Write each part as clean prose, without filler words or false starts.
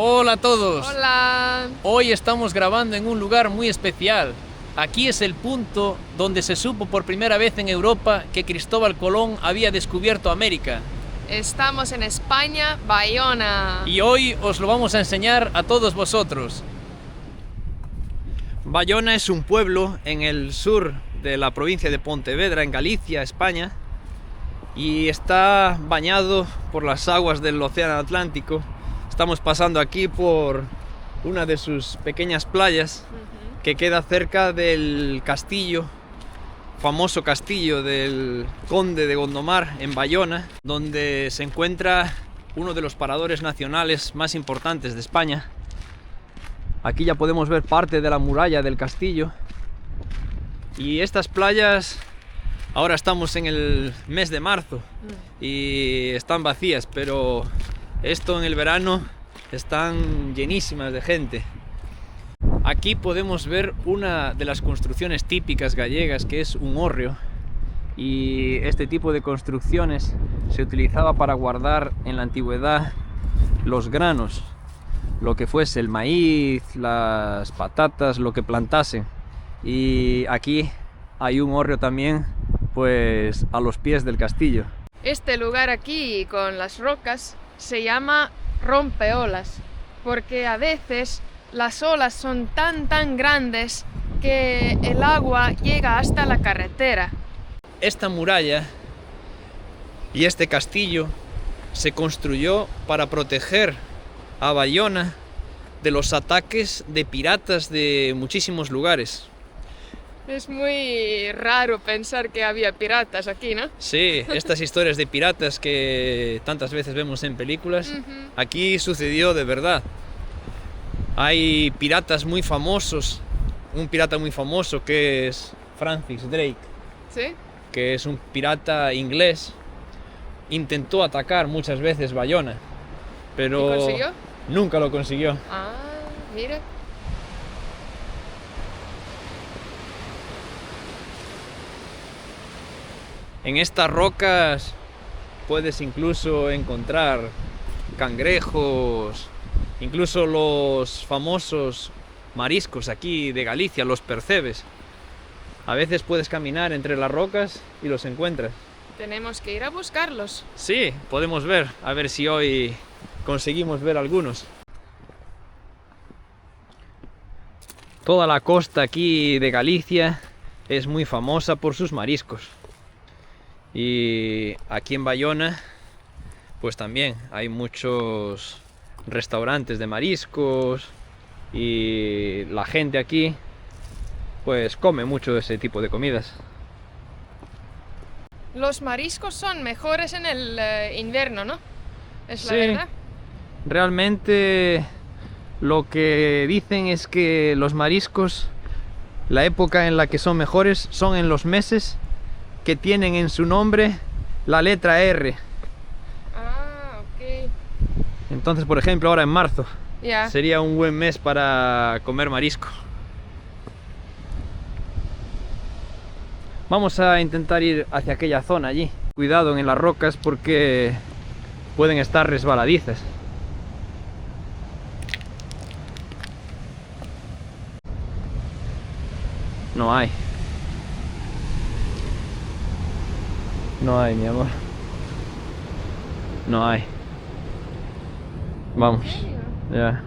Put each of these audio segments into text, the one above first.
Hola a todos. Hola. Hoy estamos grabando en un lugar muy especial. Aquí es el punto donde se supo por primera vez en Europa que Cristóbal Colón había descubierto América. Estamos en España, Bayona. Y hoy os lo vamos a enseñar a todos vosotros. Bayona es un pueblo en el sur de la provincia de Pontevedra, en Galicia, España, y está bañado por las aguas del Océano Atlántico. Estamos pasando aquí por una de sus pequeñas playas que queda cerca del castillo, famoso castillo del Conde de Gondomar en Bayona, donde se encuentra uno de los paradores nacionales más importantes de España. Aquí ya podemos ver parte de la muralla del castillo. Y estas playas, ahora estamos en el mes de marzo y están vacías, pero esto en el verano están llenísimas de gente. Aquí podemos ver una de las construcciones típicas gallegas, que es un hórreo, y este tipo de construcciones se utilizaba para guardar en la antigüedad los granos, lo que fuese el maíz, las patatas, lo que plantasen. Y aquí hay un hórreo también, pues a los pies del castillo. Este lugar aquí con las rocas se llama rompeolas, porque a veces las olas son tan grandes que el agua llega hasta la carretera. Esta muralla y este castillo se construyó para proteger a Bayona de los ataques de piratas de muchísimos lugares. Es muy raro pensar que había piratas aquí, ¿no? Sí, estas historias de piratas que tantas veces vemos en películas, aquí sucedió de verdad. Hay piratas muy famosos, un pirata muy famoso que es Francis Drake, ¿Sí? que es un pirata inglés. Intentó atacar muchas veces Bayona, pero ¿Y consiguió? nunca lo consiguió. Ah, mira. En estas rocas puedes incluso encontrar cangrejos, incluso los famosos mariscos aquí de Galicia, los percebes. A veces puedes caminar entre las rocas y los encuentras. Tenemos que ir a buscarlos. Sí, podemos ver, a ver si hoy conseguimos ver algunos. Toda la costa aquí de Galicia es muy famosa por sus mariscos. Y aquí en Bayona, pues también hay muchos restaurantes de mariscos y la gente aquí pues come mucho ese tipo de comidas. Los mariscos son mejores en el invierno, ¿no? Es la Sí. verdad. Realmente lo que dicen es que los mariscos, la época en la que son mejores son en los meses que tienen en su nombre la letra R. Ah, ok. Entonces, por ejemplo, ahora en marzo Ya. sería un buen mes para comer marisco. Vamos a intentar ir hacia aquella zona allí. Cuidado en las rocas porque pueden estar resbaladizas. No hay. No hay, mi amor. No hay. Vamos. Ya.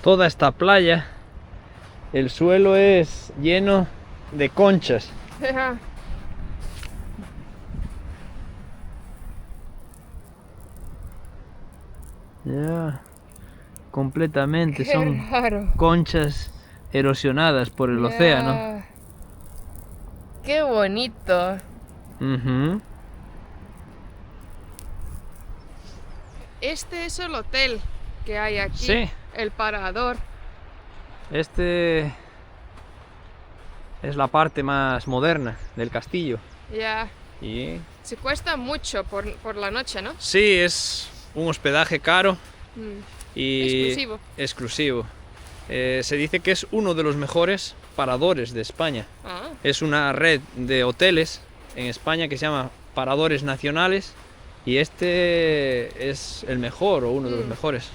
Toda esta playa, el suelo es lleno de conchas. Ya. Ya. Completamente. Qué Son raro. conchas erosionadas por el Ya. océano. Qué bonito. Ujú. Este es el hotel que hay aquí. Sí. El parador. Este es la parte más moderna del castillo. Ya. Y Se cuesta mucho por la noche, ¿no? sí, es un hospedaje caro y Exclusivo. exclusivo. Se dice que es uno de los mejores paradores de España. Ah, Es una red de hoteles en España que se llama Paradores Nacionales Y este es el mejor o uno de los mejores.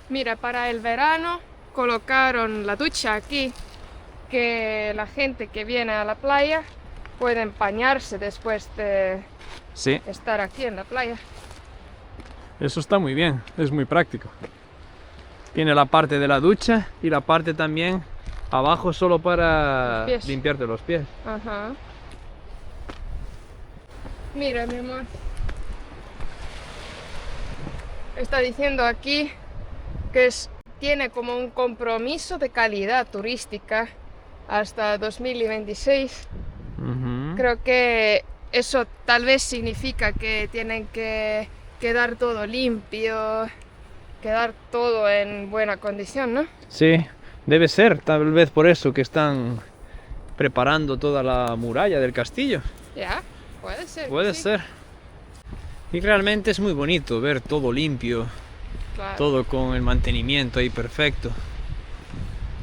Mira, para el verano colocaron la ducha aquí, que la gente que viene a la playa puede bañarse después de Sí, estar aquí en la playa. eso está muy bien, es muy práctico. Tiene la parte de la ducha y la parte también abajo solo para Los pies. limpiarte los pies. Ajá. Mira, mi amor. Está diciendo aquí que tiene como un compromiso de calidad turística hasta 2026. Ujú. Creo que eso tal vez significa que tienen que quedar todo limpio, quedar todo en buena condición, ¿no? Sí, debe ser, tal vez por eso que están preparando toda la muralla del castillo. Ya, puede ser. Puede sí, ser. Y realmente es muy bonito ver todo limpio, claro. todo con el mantenimiento ahí perfecto.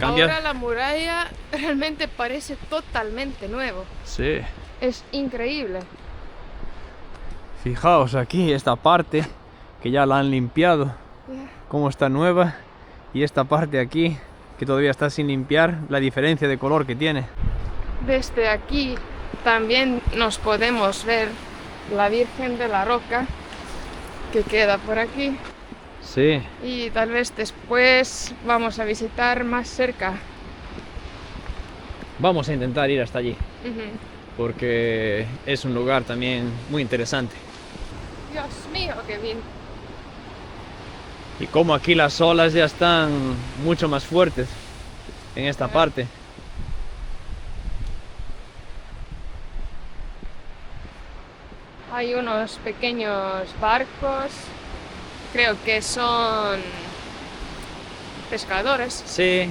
Ahora la muralla realmente parece totalmente nuevo. Sí. Es increíble. Fijaos aquí esta parte que ya la han limpiado, Ya. cómo está nueva, y esta parte aquí que todavía está sin limpiar, la diferencia de color que tiene. Desde aquí también nos podemos ver la Virgen de la Roca que queda por aquí. Sí, Y tal vez después vamos a visitar más cerca. vamos a intentar ir hasta allí, Ujú. porque es un lugar también muy interesante. Dios mío, qué bien. Y como aquí las olas ya están mucho más fuertes en esta parte. Hay unos pequeños barcos, creo que son pescadores. Sí,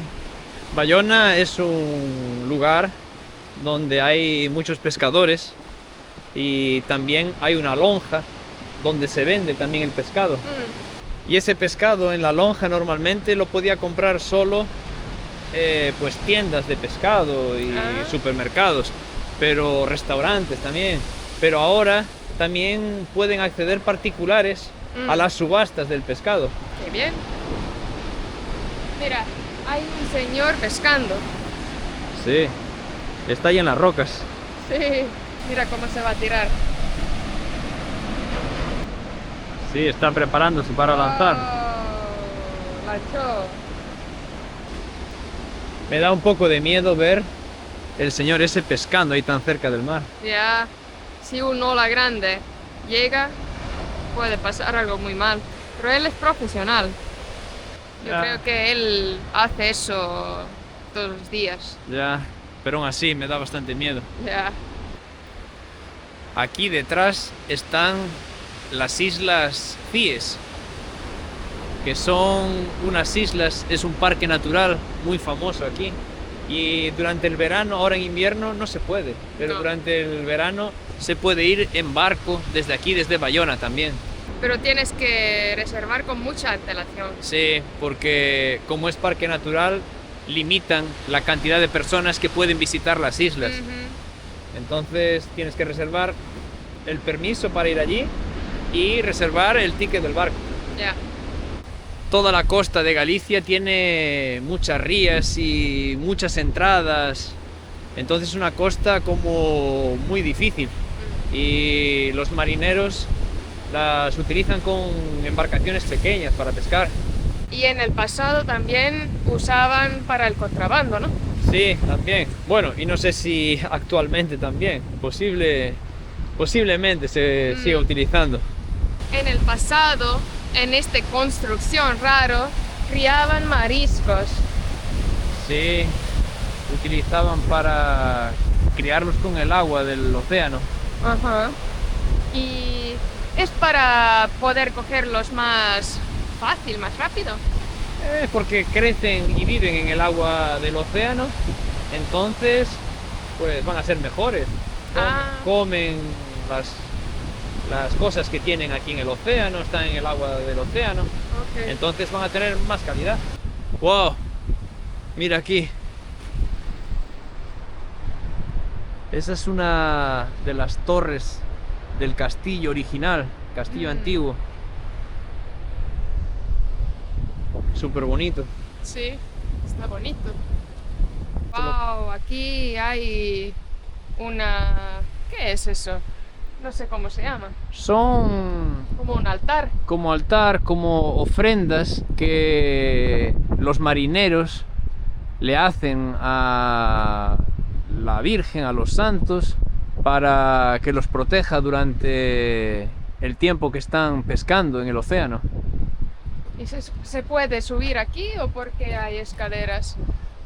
Bayona es un lugar donde hay muchos pescadores y también hay una lonja donde se vende también el pescado. Y ese pescado en la lonja normalmente lo podía comprar solo pues tiendas de pescado y supermercados, pero restaurantes también. Pero ahora también pueden acceder particulares a las subastas del pescado. Qué bien. Mira, hay un señor pescando. Sí, está ahí en las rocas. Sí, mira cómo se va a tirar. Sí, está preparándose para lanzar. Oh, lanzó. Me da un poco de miedo ver el señor ese pescando ahí tan cerca del mar. Ya, si un ola grande llega, puede pasar algo muy mal. Pero él es profesional. Yo Ya. creo que él hace eso todos los días. Ya, pero aún así me da bastante miedo. Ya. Aquí detrás están las islas Cíes, que son unas islas, es un parque natural muy famoso aquí. Y durante el verano, ahora en invierno no se puede, pero No. durante el verano se puede ir en barco desde aquí, desde Bayona también. Pero tienes que reservar con mucha antelación. Sí, porque como es parque natural, limitan la cantidad de personas que pueden visitar las islas. Ujú. Entonces tienes que reservar el permiso para ir allí y reservar el ticket del barco. Ya. Toda la costa de Galicia tiene muchas rías y muchas entradas. Entonces es una costa como muy difícil. Y los marineros las utilizan con embarcaciones pequeñas para pescar. Y en el pasado también usaban para el contrabando, ¿no? Sí, también. Bueno, y no sé si actualmente también. Posiblemente se siga utilizando. En el pasado, en esta construcción raro, criaban mariscos. Sí, utilizaban para criarlos con el agua del océano. Ajá. Y es para poder cogerlos más fácil, más rápido. Porque crecen y viven en el agua del océano, entonces pues van a ser mejores. Comen las cosas que tienen aquí en el océano, están en el agua del océano, Ok. entonces van a tener más calidad. ¡Wow! Mira aquí. Esa es una de las torres del castillo original castillo antiguo. Súper bonito. Sí, está bonito. Wow, aquí hay una... ¿Qué es eso? No sé cómo se llama. Son Como un altar. como altar, como ofrendas que los marineros le hacen a la Virgen, a los santos, para que los proteja durante el tiempo que están pescando en el océano. ¿Y se puede subir aquí o porque hay escaleras?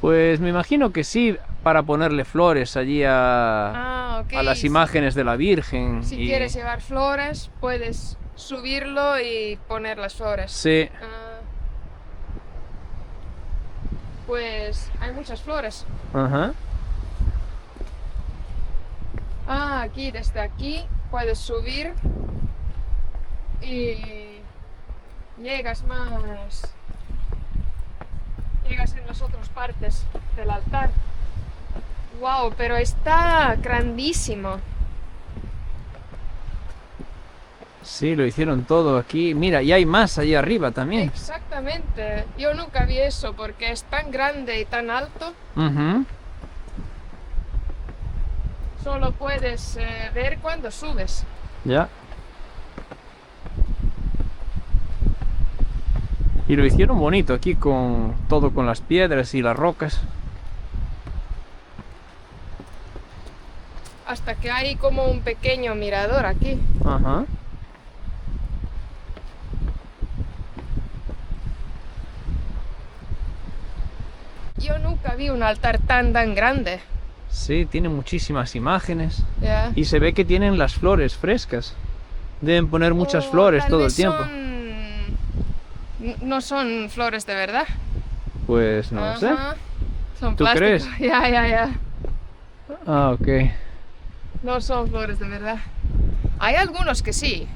Pues me imagino que sí, para ponerle flores allí Ok. a las imágenes de la Virgen. Si quieres llevar flores, puedes subirlo y poner las flores. Sí, Pues hay muchas flores. ajá. Aquí, desde aquí, puedes subir y llegas más. Llegas en las otras partes del altar. Wow, pero está grandísimo. Sí, lo hicieron todo aquí. Mira, y hay más allí arriba también. Exactamente. Yo nunca vi eso porque es tan grande y tan alto. Ujú. Solo puedes ver cuando subes. Ya. Y lo hicieron bonito aquí con todo, con las piedras y las rocas. Hasta que hay como un pequeño mirador aquí. Ajá. Yo nunca vi un altar tan grande. Sí, tiene muchísimas imágenes. Ya. Y se ve que tienen las flores frescas. Deben poner muchas flores Tal todo el vez tiempo. No son flores de verdad. Pues no lo sé. Ajá. Son ¿Tú plástico. crees? Ya. Ah, ok. No son flores de verdad. Hay algunos que sí,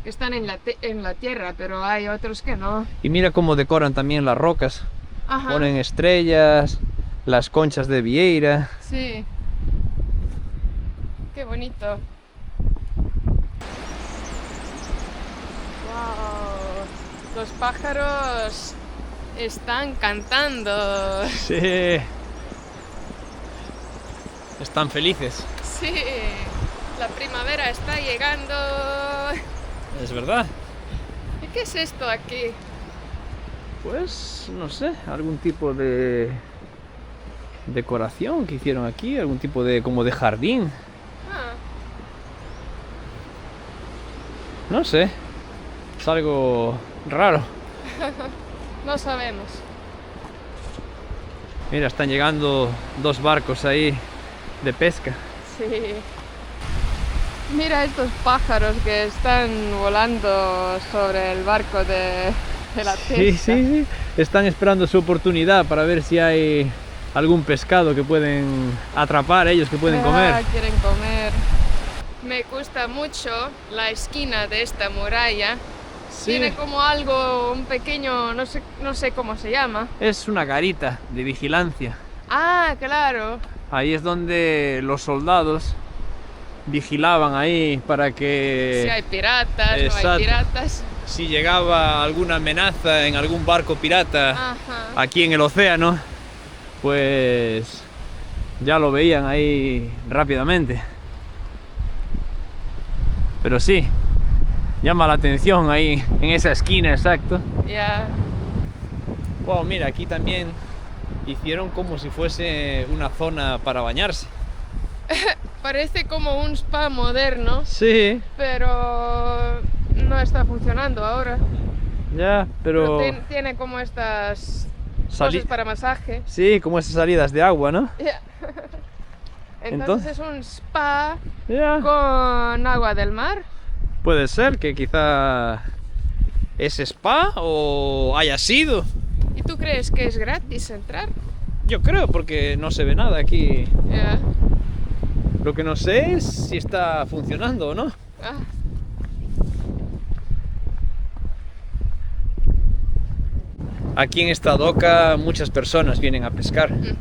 que están en la tierra, pero hay otros que no. Y mira cómo decoran también las rocas. Ajá. Ponen estrellas, las conchas de vieira. Sí. Qué bonito. Wow. Los pájaros están cantando. Sí. Están felices. Sí. La primavera está llegando. Es verdad. ¿Y qué es esto aquí? Pues no sé, algún tipo de decoración que hicieron aquí, algún tipo de como de jardín. Ah, No sé. Es algo raro. no sabemos. Mira, están llegando dos barcos ahí de pesca. Sí. Mira estos pájaros que están volando sobre el barco de la pesca. Sí. Están esperando su oportunidad para ver si hay algún pescado que pueden atrapar ellos, que pueden comer. Quieren comer. Me gusta mucho la esquina de esta muralla. Sí. Tiene como algo, un pequeño, no sé cómo se llama. Es una garita de vigilancia. Ah, claro. Ahí es donde los soldados vigilaban ahí para que Si hay piratas, no Exacto. hay piratas. si llegaba alguna amenaza en algún barco pirata Ajá. aquí en el océano, pues ya lo veían ahí rápidamente. Pero sí, llama la atención ahí en esa esquina, exacto. Ya. Wow, mira, aquí también hicieron como si fuese una zona para bañarse. Parece como un spa moderno, Sí, pero no está funcionando ahora. ya, pero Tiene como estas Sali- cosas para masaje. sí, como esas salidas de agua, ¿no? Ya. Entonces es un spa Ya. con agua del mar. Puede ser que quizá es spa o haya sido. ¿Y tú crees que es gratis entrar? Yo creo, porque no se ve nada aquí. Ya. Lo que no sé es si está funcionando o no. Ah, Aquí en esta doca muchas personas vienen a pescar. ujú.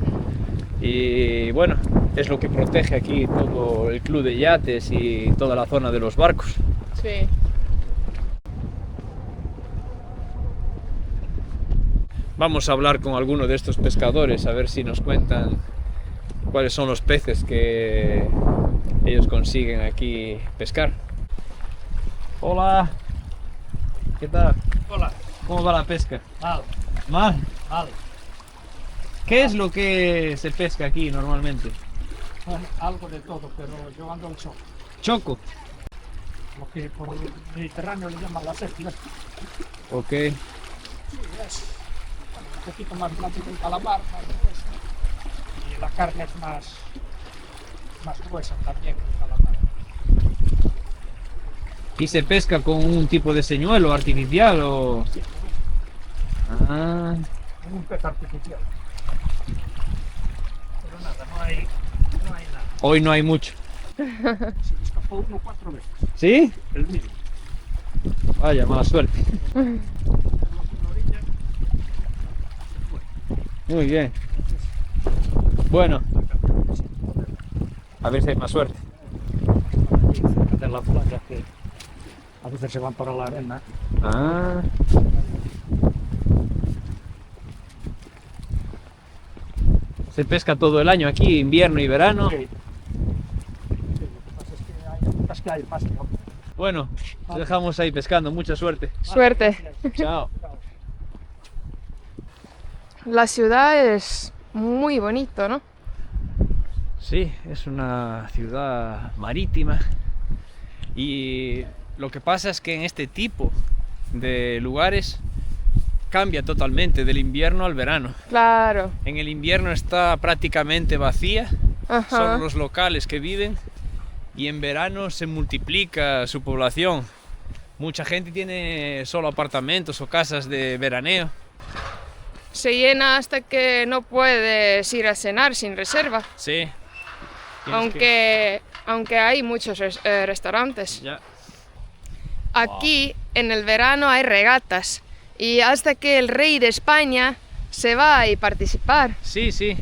Y bueno, es lo que protege aquí todo el club de yates y toda la zona de los barcos. Sí. Vamos a hablar con alguno de estos pescadores a ver si nos cuentan cuáles son los peces que ellos consiguen aquí pescar. Hola, ¿qué tal? Hola. ¿Cómo va la pesca? Mal, Mal. mal. ¿Qué es lo que se pesca aquí normalmente? Bueno, algo de todo, pero yo ando al choco. Choco. Lo que por el Mediterráneo le llaman la séquila. Ok. Sí, es un poquito más grande que el calamar, más grueso. Y la carne es más gruesa también que el calamar. ¿Y se pesca con un tipo de señuelo artificial o...? Sí, Ah, un pez artificial. Pero nada, no hay nada. hoy no hay mucho. Se me escapó uno 4 veces, ¿Sí? el mismo. Vaya, mala suerte. En la orilla, Muy bien. Bueno, a ver si hay más suerte. cerca de la playa, que a veces se van para la arena. Ah. Se pesca todo el año aquí, invierno y verano. Sí. Sí, lo que pasa es que hay épocas que hay más que otras. Bueno, os dejamos ahí pescando. Mucha suerte. Suerte. Chao. La ciudad es muy bonito, ¿no? Sí, es una ciudad marítima y lo que pasa es que en este tipo de lugares cambia totalmente del invierno al verano. Claro. En el invierno está prácticamente vacía, Ajá. solo los locales que viven, y en verano se multiplica su población. Mucha gente tiene solo apartamentos o casas de veraneo. Se llena hasta que no puedes ir a cenar sin reserva. Sí. Tienes Aunque hay muchos restaurantes. Ya. Aquí en el verano hay regatas y hasta que el rey de España se va a participar. Sí, sí.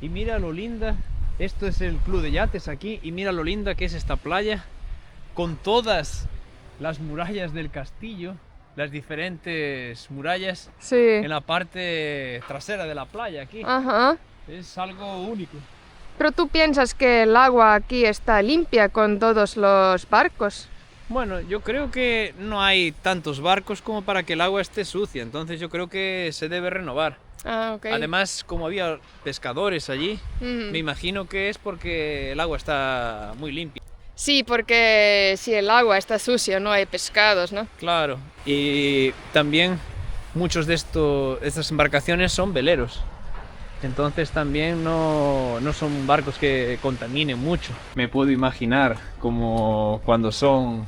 Y mira lo linda. Esto es el club de yates aquí. Y mira lo linda que es esta playa. Con todas las murallas del castillo. Las diferentes murallas Sí. en la parte trasera de la playa aquí. Ajá. Es algo único. Pero tú piensas que el agua aquí está limpia con todos los barcos. Bueno, yo creo que no hay tantos barcos como para que el agua esté sucia. Entonces yo creo que se debe renovar. Ah, ok. Además, como había pescadores allí, Ujú. me imagino que es porque el agua está muy limpia. Sí, porque si el agua está sucia no hay pescados, ¿no? Claro. Y también muchos de estas embarcaciones son veleros. Entonces también no son barcos que contaminen mucho. Me puedo imaginar como cuando son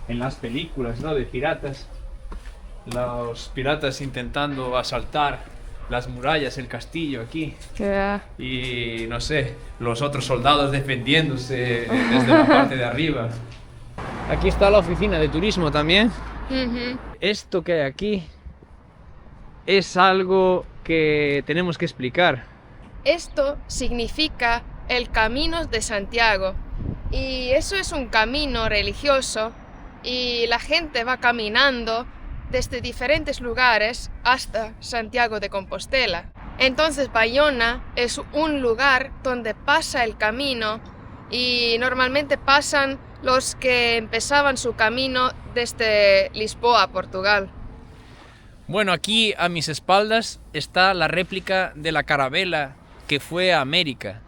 en las películas, ¿no?, de piratas. Los piratas intentando asaltar las murallas, el castillo aquí. Ya. Y no sé, los otros soldados defendiéndose desde la parte de arriba. Aquí está la oficina de turismo también. Ujú. Esto que hay aquí es algo que tenemos que explicar. Esto significa el Camino de Santiago y eso es un camino religioso y la gente va caminando desde diferentes lugares hasta Santiago de Compostela. Entonces Bayona es un lugar donde pasa el camino y normalmente pasan los que empezaban su camino desde Lisboa, Portugal. Bueno, aquí a mis espaldas está la réplica de la carabela que fue a América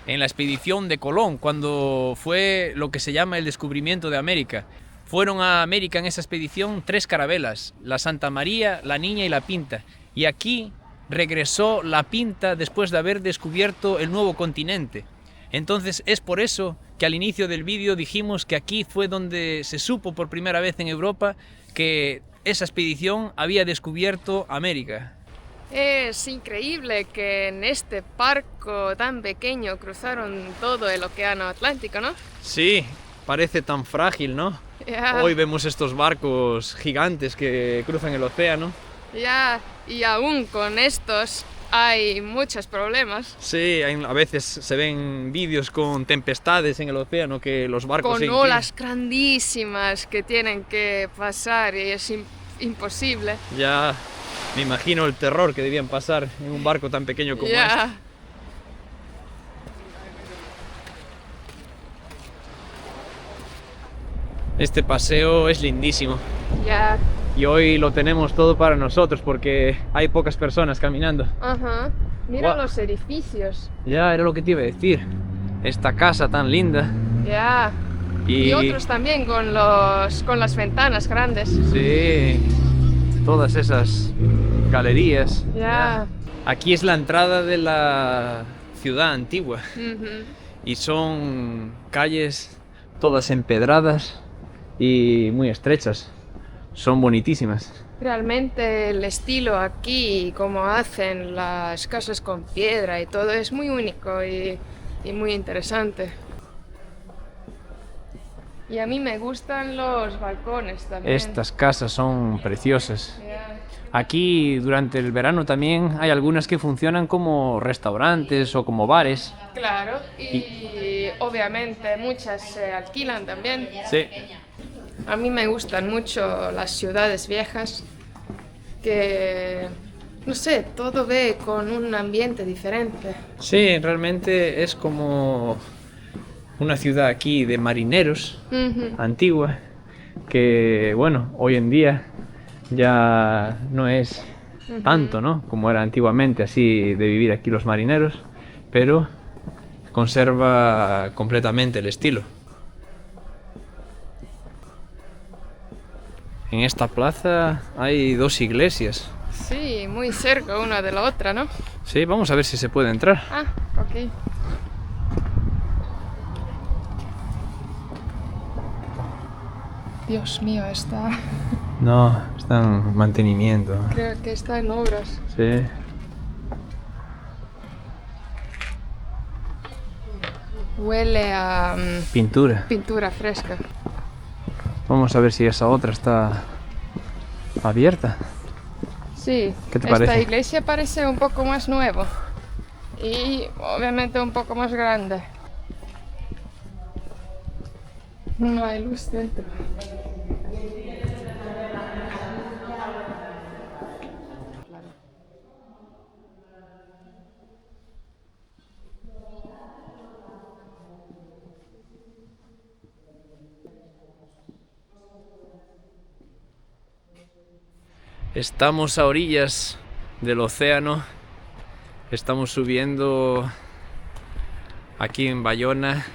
en la expedición de Colón, cuando fue lo que se llama el descubrimiento de América. Fueron a América en esa expedición 3 carabelas, la Santa María, la Niña y la Pinta. Y aquí regresó la Pinta después de haber descubierto el nuevo continente. Entonces es por eso que al inicio del vídeo dijimos que aquí fue donde se supo por primera vez en Europa que esa expedición había descubierto América. Es increíble que en este barco tan pequeño cruzaron todo el océano Atlántico, ¿no? Sí, parece tan frágil, ¿no? Ya, Hoy vemos estos barcos gigantes que cruzan el océano. ya, y aún con estos hay muchos problemas. Sí, a veces se ven vídeos con tempestades en el océano que los barcos Con se olas grandísimas que tienen que pasar y es imposible. Ya, Me imagino el terror que debían pasar en un barco tan pequeño como este. Este paseo es lindísimo. Ya. Y hoy lo tenemos todo para nosotros porque hay pocas personas caminando. Ajá. Mira Guau. los edificios. Ya, era lo que te iba a decir. Esta casa tan linda. Ya. Y otros también con las ventanas grandes. Sí, todas esas galerías. Ya. Aquí es la entrada de la ciudad antigua Ujú. y son calles todas empedradas y muy estrechas. Son bonitísimas. Realmente el estilo aquí, como hacen las casas con piedra y todo, es muy único y muy interesante. Y a mí me gustan los balcones también. Estas casas son preciosas. Ya. Aquí durante el verano también hay algunas que funcionan como restaurantes o como bares. Claro, y obviamente muchas se alquilan también. Sí. A mí me gustan mucho las ciudades viejas, que, no sé, todo ve con un ambiente diferente. Sí, realmente es como una ciudad aquí de marineros, Ujú. antigua, que bueno, hoy en día ya no es tanto, ¿no? Como era antiguamente, así de vivir aquí los marineros, pero conserva completamente el estilo. En esta plaza hay dos iglesias. Sí, muy cerca una de la otra, ¿no? Sí, vamos a ver si se puede entrar. Ah, ok. Dios mío, No, está en mantenimiento. creo que está en obras. Sí. Huele a Pintura. pintura fresca. Vamos a ver si esa otra está abierta. Sí, ¿Qué te esta parece? iglesia parece un poco más nuevo y obviamente un poco más grande. No hay luz dentro. Estamos a orillas del océano. Estamos subiendo aquí en Bayona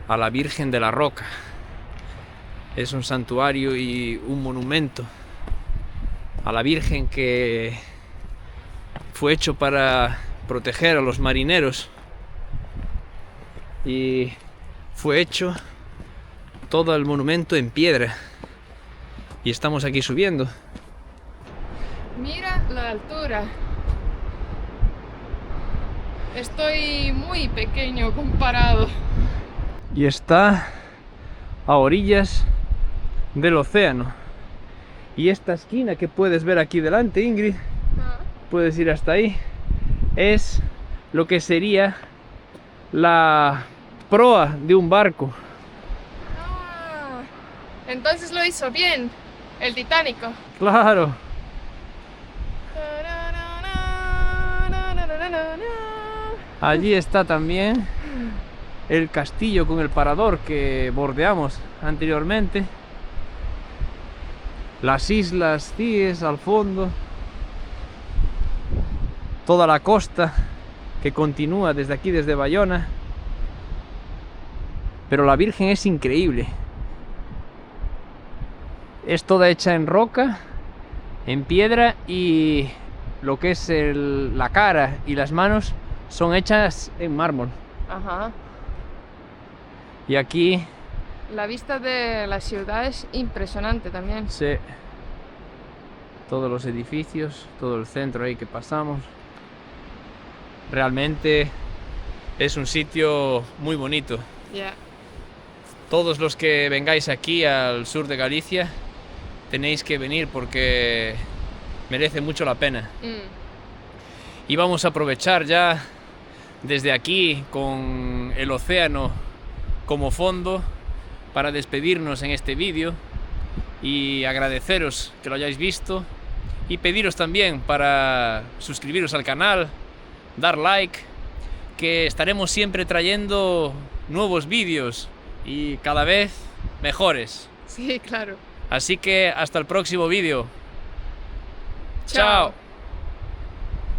a la Virgen de la Roca. Es un santuario y un monumento a la Virgen que fue hecho para proteger a los marineros y fue hecho todo el monumento en piedra y estamos aquí subiendo. Mira la altura. Estoy muy pequeño comparado. Y está a orillas del océano. Y esta esquina que puedes ver aquí delante, Ingrid, puedes ir hasta ahí, es lo que sería la proa de un barco. Ah, entonces lo hizo bien, el Titánico. Claro. Allí está también el castillo con el parador que bordeamos anteriormente. Las islas Cíes al fondo. Toda la costa que continúa desde aquí, desde Bayona. Pero la Virgen es increíble. Es toda hecha en roca, en piedra, y lo que es la cara y las manos son hechas en mármol. Ajá. Y aquí La vista de la ciudad es impresionante también. sí, todos los edificios, todo el centro ahí que pasamos. Realmente es un sitio muy bonito. Ya. Todos los que vengáis aquí al sur de Galicia tenéis que venir porque merece mucho la pena. Y vamos a aprovechar ya desde aquí con el océano como fondo para despedirnos en este vídeo y agradeceros que lo hayáis visto Y pediros también para suscribiros al canal, dar like, que estaremos siempre trayendo nuevos vídeos y cada vez mejores. Sí, claro. Así que hasta el próximo vídeo. Chao. Chao.